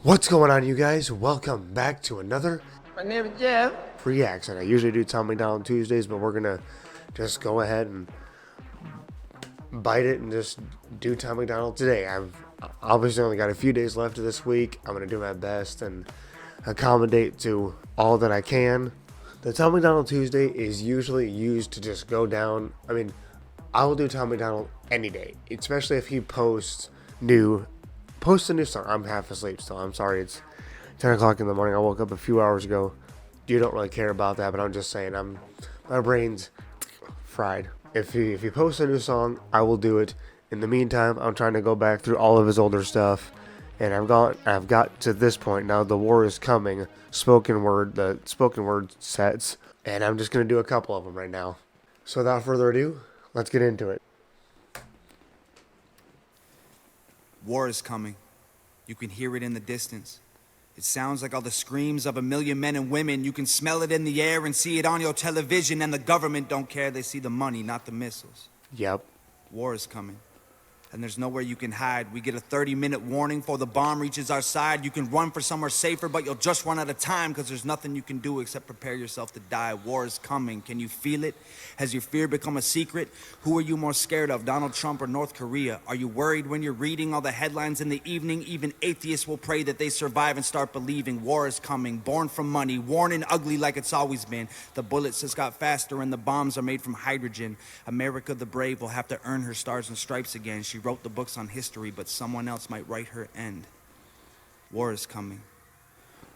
What's going on, you guys? Welcome back to another My name is Jeff. reaction. I usually do Tom MacDonald Tuesdays, but we're gonna just go ahead and bite it and just do Tom MacDonald today. I've obviously only got a few days left of this week. I'm gonna do my best and accommodate to all that I can. The Tom MacDonald Tuesday is usually used to just go down. I mean, I will do Tom MacDonald any day, especially if he posts a new song. I'm half asleep still. I'm sorry. It's 10 o'clock in the morning. I woke up a few hours ago. You don't really care about that, but I'm just saying my brain's fried. If he posts a new song, I will do it. In the meantime, I'm trying to go back through all of his older stuff, and I've got to this point now. The War is Coming, the spoken word sets, and I'm just gonna do a couple of them right now. So without further ado, let's get into it. War is coming. You can hear it in the distance. It sounds like all the screams of a million men and women. You can smell it in the air and see it on your television. And the government don't care. They see the money, not the missiles. Yep. War is coming. And there's nowhere you can hide. We get a 30-minute warning before the bomb reaches our side. You can run for somewhere safer, but you'll just run out of time because there's nothing you can do except prepare yourself to die. War is coming. Can you feel it? Has your fear become a secret? Who are you more scared of, Donald Trump or North Korea? Are you worried when you're reading all the headlines in the evening? Even atheists will pray that they survive and start believing. War is coming. Born from money. Worn and ugly like it's always been. The bullets just got faster and the bombs are made from hydrogen. America the brave will have to earn her stars and stripes again. She wrote the books on history, but someone else might write her end. War is coming.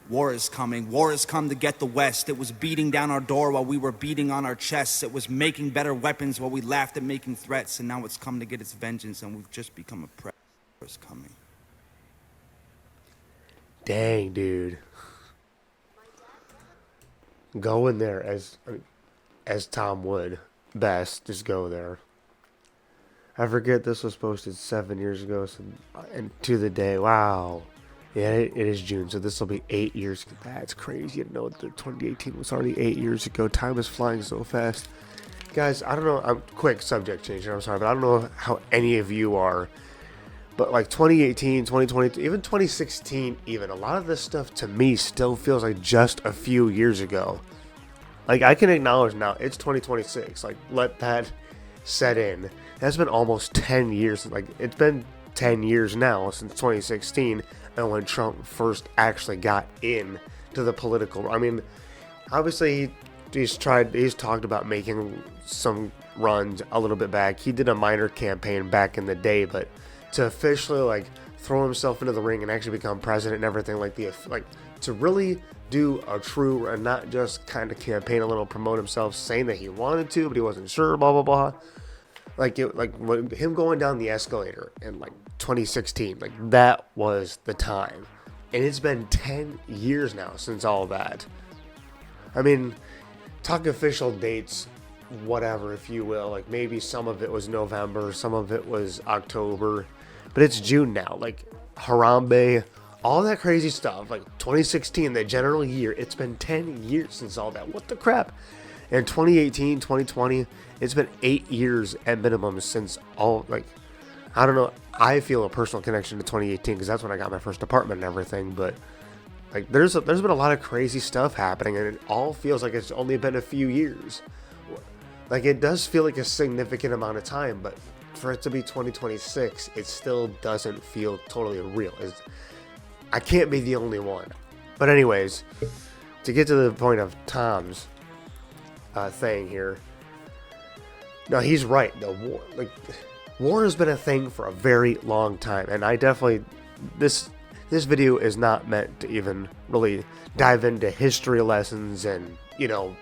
War is coming. War has come to get the West. It was beating down our door while we were beating on our chests. It was making better weapons while we laughed at making threats. And now it's come to get its vengeance, and we've just become a prey. War is coming. Dang, dude. Go in there as Tom would. Best, just go there. I forget this was posted 7 years ago, so, and to the day. Wow. Yeah, it is June, so this will be 8 years. That's crazy. You know, 2018 was already 8 years ago. Time is flying so fast. Guys, I don't know. I'm quick subject change here. I'm sorry, but I don't know how any of you are. But like 2018, 2020, even 2016, even a lot of this stuff to me still feels like just a few years ago. Like, I can acknowledge now it's 2026. Like, let that set in. That's been almost 10 years. Like, it's been 10 years now since 2016 and when Trump first actually got in to the political. I mean, obviously he's talked about making some runs a little bit back. He did a minor campaign back in the day, but to officially like throw himself into the ring and actually become president and everything, like to really do a true and not just kind of campaign a little, promote himself, saying that he wanted to but he wasn't sure, blah blah blah. Like him going down the escalator in like 2016, like that was the time. And it's been 10 years now since all that. I mean, talk official dates, whatever, if you will. Like maybe some of it was November, some of it was October, but it's June now. Like Harambe, all that crazy stuff. Like 2016, the general year. It's been 10 years since all that. What the crap? And 2018, 2020, it's been 8 years at minimum since all, like, I don't know. I feel a personal connection to 2018 because that's when I got my first apartment and everything. But like, there's been a lot of crazy stuff happening, and it all feels like it's only been a few years. Like, it does feel like a significant amount of time, but for it to be 2026, it still doesn't feel totally real. I can't be the only one. But anyways, to get to the point of Tom's thing here. No, he's right. The war has been a thing for a very long time, and I definitely this video is not meant to even really dive into history lessons and, you know,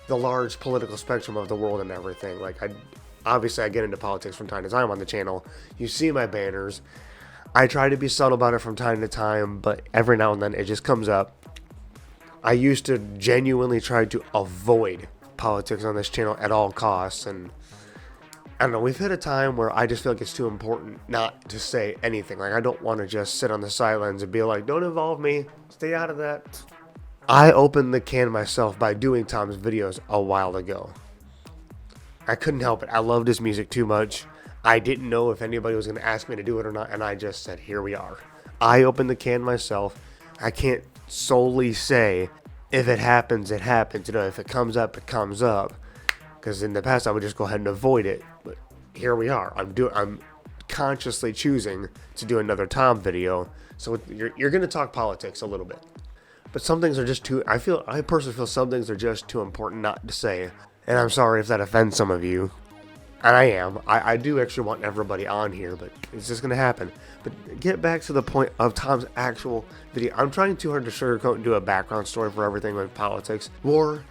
the large political spectrum of the world and everything. Like, obviously I get into politics from time to time on the channel. You see my banners. I try to be subtle about it from time to time, but every now and then it just comes up. I used to genuinely try to avoid politics on this channel at all costs, and I don't know, we've hit a time where I just feel like it's too important not to say anything. Like, I don't want to just sit on the sidelines and be like, don't involve me, stay out of that. I opened the can myself by doing Tom's videos a while ago. I couldn't help it. I loved his music too much. I didn't know if anybody was going to ask me to do it or not, and I just said, here we are. I opened the can myself. I can't solely say if it happens, it happens. You know, if it comes up, it comes up. Because in the past, I would just go ahead and avoid it. But here we are. I'm consciously choosing to do another Tom video. So you're going to talk politics a little bit. But some things are just too, I personally feel some things are just too important not to say. And I'm sorry if that offends some of you. And I am. I do actually want everybody on here, but it's just going to happen. But get back to the point of Tom's actual video. I'm trying too hard to sugarcoat and do a background story for everything with politics. War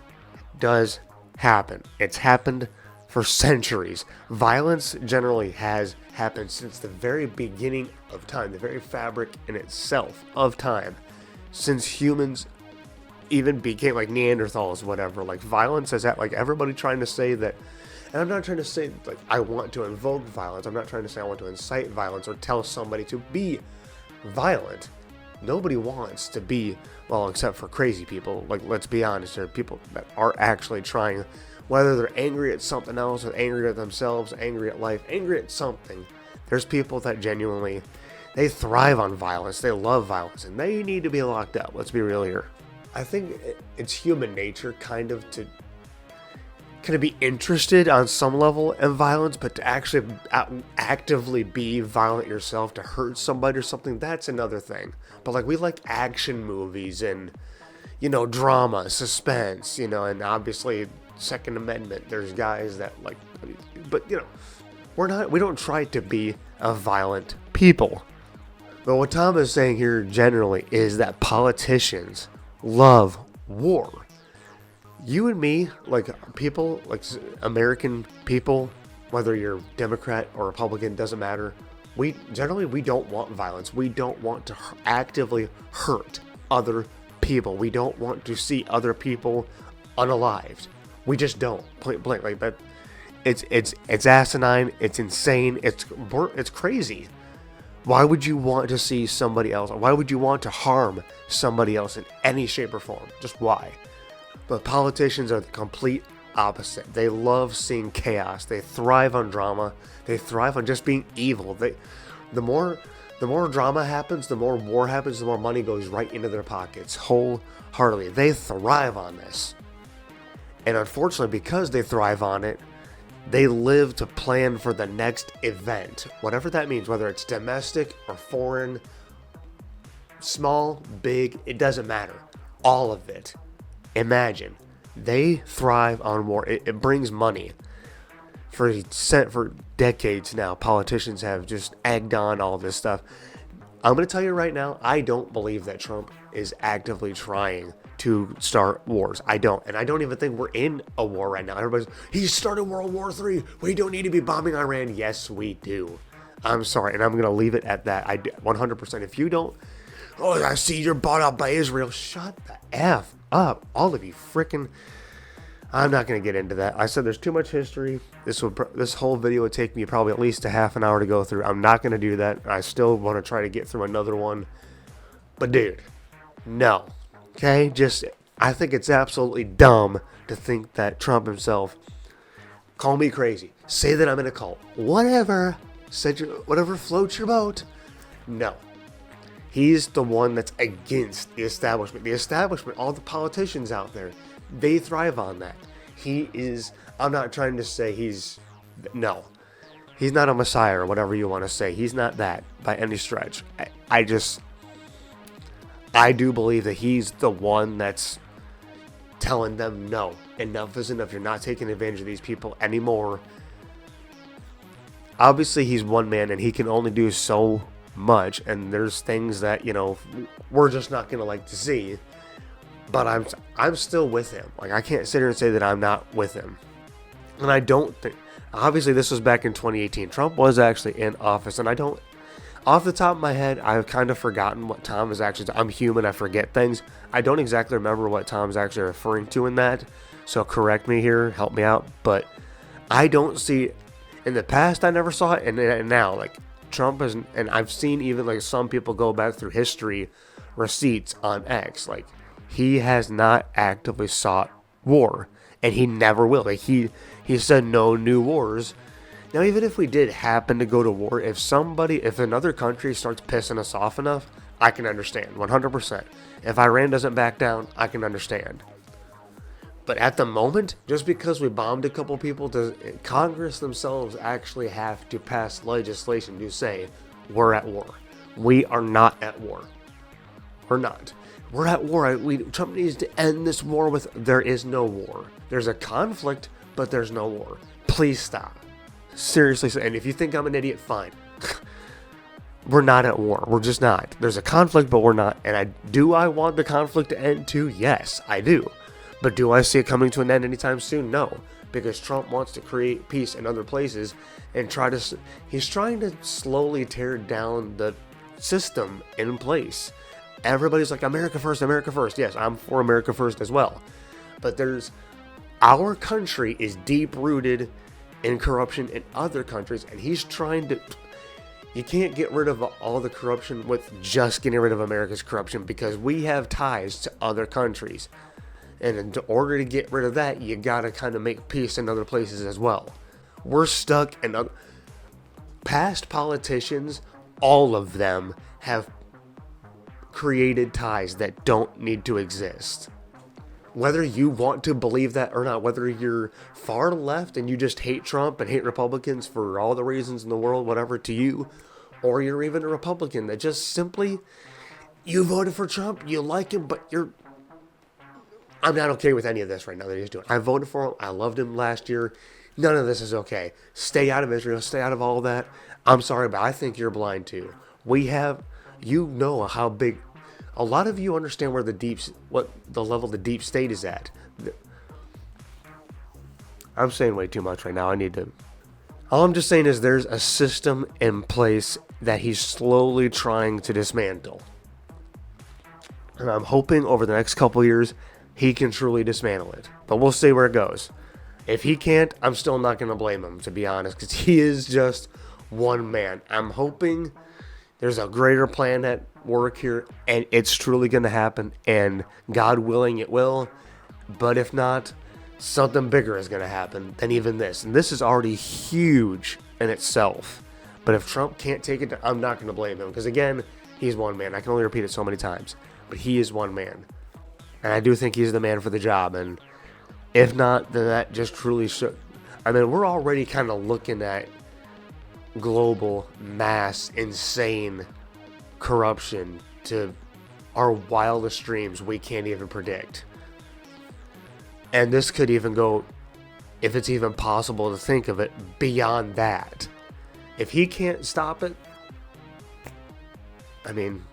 does happen. It's happened for centuries. Violence generally has happened since the very beginning of time, the very fabric in itself of time. Since humans even became like Neanderthals, whatever, like violence is that, like everybody trying to say that. And I'm not trying to say like I want to invoke violence. I'm not trying to say I want to incite violence or tell somebody to be violent. Nobody wants to be, well, except for crazy people. Like, let's be honest, there are people that are actually trying, whether they're angry at something else, or angry at themselves, angry at life, angry at something. There's people that genuinely, they thrive on violence. They love violence, and they need to be locked up. Let's be real here. I think it's human nature kind of to be interested on some level in violence, but to actually actively be violent yourself to hurt somebody or something, that's another thing. But like, we like action movies and, you know, drama, suspense, you know, and obviously Second Amendment, there's guys that like, but you know, we don't try to be a violent people. But what Tom is saying here generally is that politicians love war. You and me, like people, like American people, whether you're Democrat or Republican, doesn't matter. We don't want violence. We don't want to actively hurt other people. We don't want to see other people unalived. We just don't. Point blank, like that. It's asinine. It's insane. It's crazy. Why would you want to see somebody else? Why would you want to harm somebody else in any shape or form? Just why? But politicians are the complete opposite. They love seeing chaos. They thrive on drama. They thrive on just being evil. The more drama happens, the more war happens, the more money goes right into their pockets wholeheartedly. They thrive on this. And unfortunately, because they thrive on it, they live to plan for the next event. Whatever that means, whether it's domestic or foreign, small, big, it doesn't matter. All of it. Imagine, they thrive on war. It brings money. For decades now, politicians have just egged on all this stuff. I'm going to tell you right now, I don't believe that Trump is actively trying to start wars. I don't. And I don't even think we're in a war right now. He started World War III. We don't need to be bombing Iran. Yes, we do. I'm sorry. And I'm going to leave it at that. 100%. If you don't, oh, I see you're bought out by Israel. Shut the F up. All of you freaking. I'm not going to get into that. I said there's too much history. This whole video would take me probably at least a half an hour to go through. I'm not going to do that. I still want to try to get through another one. But dude, no. Okay? I think it's absolutely dumb to think that Trump himself, call me crazy, say that I'm in a cult, whatever, whatever floats your boat. No. He's the one that's against the establishment. The establishment, all the politicians out there, they thrive on that. I'm not trying to say no. He's not a messiah or whatever you want to say. He's not that by any stretch. I do believe that he's the one that's telling them, no, enough is enough. You're not taking advantage of these people anymore. Obviously, he's one man and he can only do so much, and there's things that, you know, we're just not gonna like to see. But I'm still with him. Like, I can't sit here and say that I'm not with him. And I don't think, obviously this was back in 2018. Trump was actually in office, and I don't, off the top of my head, I've kind of forgotten what Tom is actually, I'm human, I forget things. I don't exactly remember what Tom's actually referring to in that. So correct me here, help me out. But I don't see, in the past I never saw it, and now, like, Trump is, and I've seen even like some people go back through history receipts on X, like he has not actively sought war, and he never will. Like he said no new wars. Now, even if we did happen to go to war, if another country starts pissing us off enough, I can understand, 100%. If Iran doesn't back down, I can understand. But at the moment, just because we bombed a couple people, does Congress themselves actually have to pass legislation to say, we're at war? We are not at war. We're not. We're at war. Trump needs to end this war with, there is no war. There's a conflict, but there's no war. Please stop. Seriously. And if you think I'm an idiot, fine. We're not at war. We're just not. There's a conflict, but we're not. And do I want the conflict to end too? Yes, I do. But do I see it coming to an end anytime soon? No. Because Trump wants to create peace in other places and he's trying to slowly tear down the system in place. Everybody's like, America first, America first. Yes, I'm for America first as well. But our country is deep rooted in corruption in other countries, and he's trying to. You can't get rid of all the corruption with just getting rid of America's corruption, because we have ties to other countries. And in order to get rid of that, you gotta kind of make peace in other places as well. We're stuck in past politicians, all of them have created ties that don't need to exist. Whether you want to believe that or not, whether you're far left and you just hate Trump and hate Republicans for all the reasons in the world, whatever to you, or you're even a Republican that just simply, you voted for Trump, you like him, but I'm not okay with any of this right now that he's doing. I voted for him. I loved him last year. None of this is okay. Stay out of Israel. Stay out of all that. I'm sorry, but I think you're blind too. You know how big. A lot of you understand what the level the deep state is at. I'm saying way too much right now. All I'm just saying is there's a system in place that he's slowly trying to dismantle. And I'm hoping over the next couple years he can truly dismantle it. But we'll see where it goes. If he can't, I'm still not going to blame him, to be honest, because he is just one man. I'm hoping there's a greater plan at work here, and it's truly going to happen, and God willing, it will. But if not, something bigger is going to happen than even this. And this is already huge in itself. But if Trump can't take it, I'm not going to blame him, because again, he's one man. I can only repeat it so many times, but he is one man. And I do think he's the man for the job. And if not, then that just truly should. I mean, we're already kind of looking at global, mass, insane corruption to our wildest dreams we can't even predict. And this could even go, if it's even possible to think of it, beyond that. If he can't stop it, I mean,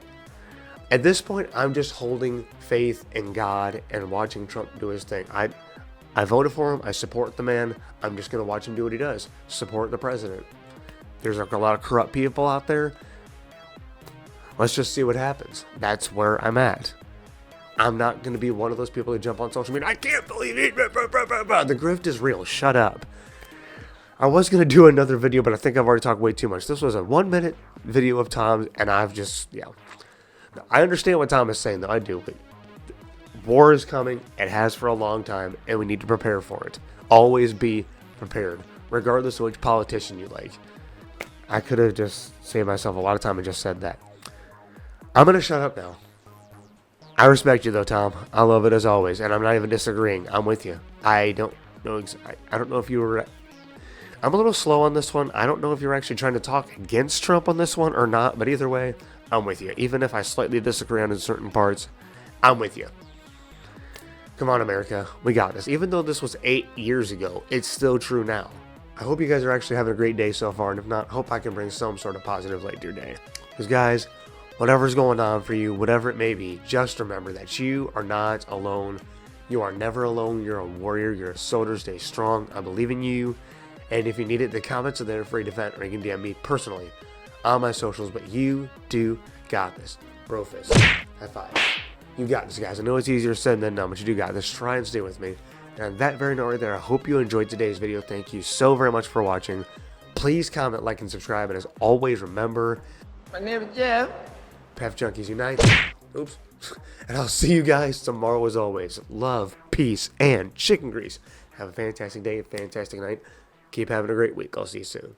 at this point, I'm just holding faith in God and watching Trump do his thing. I voted for him. I support the man. I'm just going to watch him do what he does. Support the president. There's a lot of corrupt people out there. Let's just see what happens. That's where I'm at. I'm not going to be one of those people that jump on social media. I can't believe it. The grift is real. Shut up. I was going to do another video, but I think I've already talked way too much. This was a 1-minute video of Tom's, and I've just, I understand what Tom is saying, though. I do. But war is coming. It has for a long time, and we need to prepare for it. Always be prepared, regardless of which politician you like. I could have just saved myself a lot of time and just said that. I'm going to shut up now. I respect you, though, Tom. I love it as always, and I'm not even disagreeing. I'm with you. I don't know. I don't know if you were. I'm a little slow on this one. I don't know if you're actually trying to talk against Trump on this one or not, but either way, I'm with you. Even if I slightly disagree on certain parts, I'm with you. Come on, America. We got this. Even though this was 8 years ago, it's still true now. I hope you guys are actually having a great day so far, and if not, hope I can bring some sort of positive light to your day. Because, guys, whatever's going on for you, whatever it may be, just remember that you are not alone. You are never alone. You're a warrior. You're a soldier. Stay strong. I believe in you. And if you need it, the comments are there for you to vent, or you can DM me personally on my socials. But you do got this. Bro fist. High five. You got this, guys. I know it's easier said than done, but you do got this. Try and stay with me. And on that very note right there, I hope you enjoyed today's video. Thank you so very much for watching. Please comment, like, and subscribe. And as always, remember, My name is Jeff. Pef Junkies Unite. Oops. And I'll see you guys tomorrow as always. Love, peace, and chicken grease. Have a fantastic day, a fantastic night. Keep having a great week. I'll see you soon.